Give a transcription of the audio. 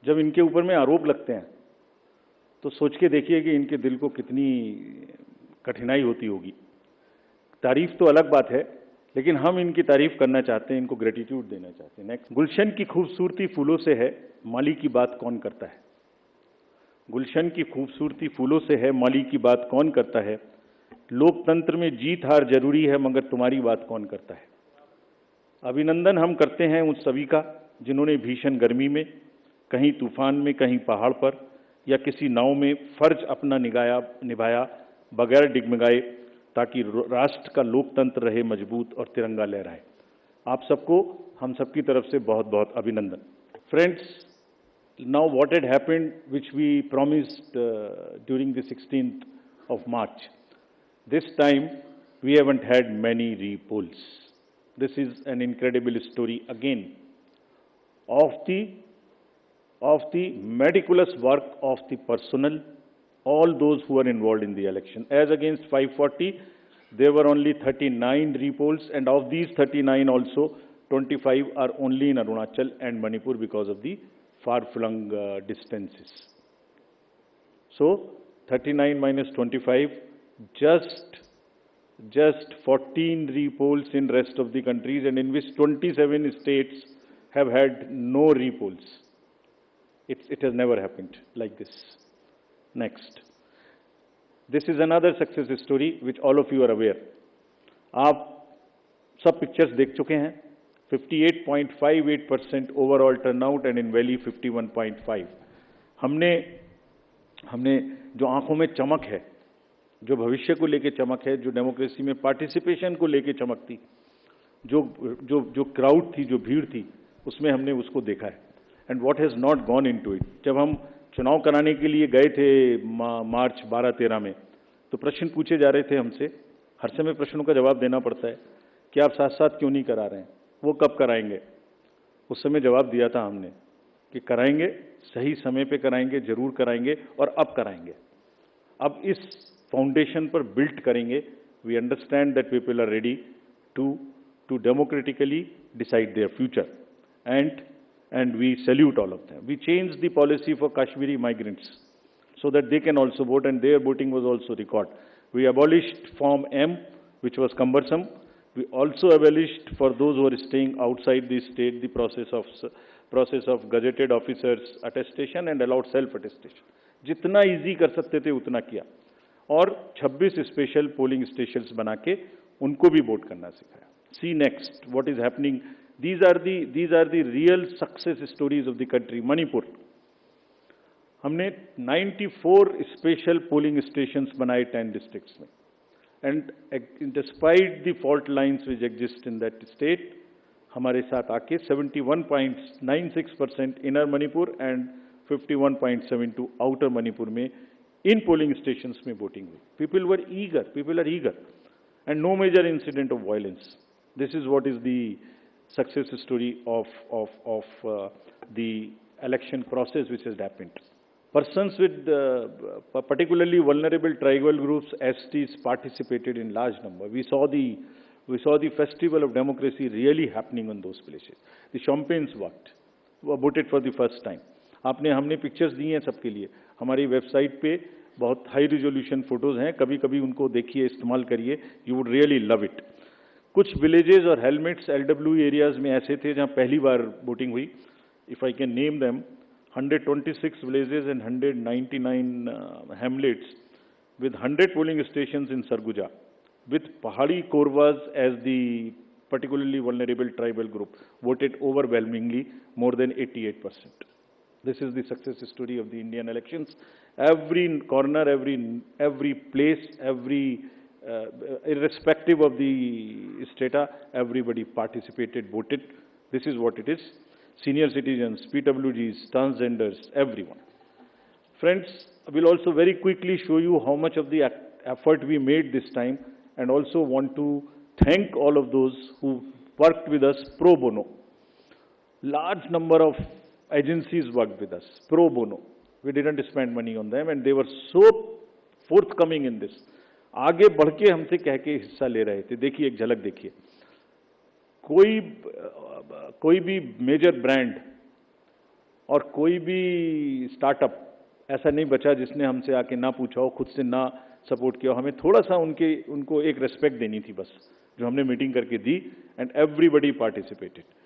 जब इनके ऊपर में आरोप लगते हैं तो सोच के देखिए कि इनके दिल को कितनी कठिनाई होती होगी। तारीफ तो अलग बात है, लेकिन हम इनकी तारीफ करना चाहते हैं, इनको ग्रेटिट्यूड देना चाहते हैं। नेक्स्ट, गुलशन की खूबसूरती फूलों से है, माली की बात कौन करता है। गुलशन की खूबसूरती फूलों से है, माली की बात कौन करता है। लोकतंत्र में जीत हार जरूरी है, मगर तुम्हारी बात कौन करता है। अभिनंदन हम करते हैं उन सभी का जिन्होंने भीषण गर्मी में, कहीं तूफान में, कहीं पहाड़ पर या किसी नाव में फर्ज अपना निभाया बगैर डिगमगाए, ताकि राष्ट्र का लोकतंत्र रहे मजबूत और तिरंगा लहराए। आप सबको हम सबकी तरफ से बहुत बहुत अभिनंदन। Friends, now what had happened, which we promised during the 16th of March, this time we haven't had many repolls. This is an incredible story again of the meticulous work of the personnel, all those who are involved in the election. As against 540, there were only 39 repolls, and of these 39 also 25 are only in Arunachal and Manipur because of the far-flung distances. So 39 minus 25, just 14 repolls in rest of the countries, and in which 27 states have had no repolls. It has never happened like this. Next, this is another success story which all of you are aware. आप सब pictures देख चुके हैं। 58.58% overall turnout and in valley 51.5। हमने जो आंखों में चमक है, जो भविष्य को लेके चमक है, जो डेमोक्रेसी में पार्टिसिपेशन को लेके चमक थी, जो क्राउड थी, जो भीड़ थी, उसमें हमने उसको देखा है। And what has not gone into it. जब हम चुनाव कराने के लिए गए थे मार्च 12-13 में, तो प्रश्न पूछे जा रहे थे हमसे। हर समय प्रश्नों का जवाब देना पड़ता है कि आप साथ साथ क्यों नहीं करा रहे हैं, वो कब कराएंगे। उस समय जवाब दिया था हमने कि कराएंगे, सही समय पे कराएंगे, जरूर कराएंगे और अब कराएंगे। अब इस फाउंडेशन पर बिल्ड करेंगे। We understand that people are ready to democratically decide their future, and we salute all of them. We changed the policy for Kashmiri migrants so that they can also vote, and their voting was also recorded. We abolished Form M, which was cumbersome. We also abolished, for those who are staying outside the state, the process of gazetted officers attestation and allowed self-attestation. जितना easy कर सकते थे उतना किया, और 26 special polling stations बना के उनको भी वोट करना सिखाया। See next what is happening. These are the real success stories of the country. Manipur, हमने 94 स्पेशल पोलिंग स्टेशंस बनाए 10 डिस्ट्रिक्ट्स में, and despite the fault lines which exist in that state, हमारे साथ आके 71.96% inner Manipur and 51.72 outer Manipur में इन polling stations में voting हुई। People are eager and no major incident of violence. This is what is the success story of the election process which has happened. Persons with particularly vulnerable tribal groups, STs, participated in large number. We saw the festival of democracy really happening on those places. The champagnes voted for the first time. हमने pictures दी हैं सबके लिए। हमारी website पे बहुत high resolution photos हैं, कभी कभी उनको देखिए, इस्तेमाल करिए, you would really love it. कुछ विलेजेस और हेलमेट्स LW एरियाज में ऐसे थे जहां पहली बार वोटिंग हुई। If I can name them, 126 villages and 199 Hamlet's with 100 polling stations in Sarguja, with Pahadi Korwas as the particularly vulnerable tribal group, voted overwhelmingly, more than 88%. This is the success story of the Indian elections. Every corner, every place, irrespective of the strata, everybody participated, voted. This is what it is. Senior citizens, PWGs, transgenders, everyone. Friends, we'll also very quickly show you how much of the effort we made this time, and also want to thank all of those who worked with us pro bono. Large number of agencies worked with us pro bono. We didn't spend money on them, and they were so forthcoming in this. आगे बढ़ के हमसे कह के हिस्सा ले रहे थे। देखिए, एक झलक देखिए। कोई भी मेजर ब्रांड और कोई भी स्टार्टअप ऐसा नहीं बचा जिसने हमसे आके ना पूछा हो, खुद से ना सपोर्ट किया हो। हमें थोड़ा सा उनको एक रेस्पेक्ट देनी थी बस, जो हमने मीटिंग करके दी, एंड एवरीबडी पार्टिसिपेटेड।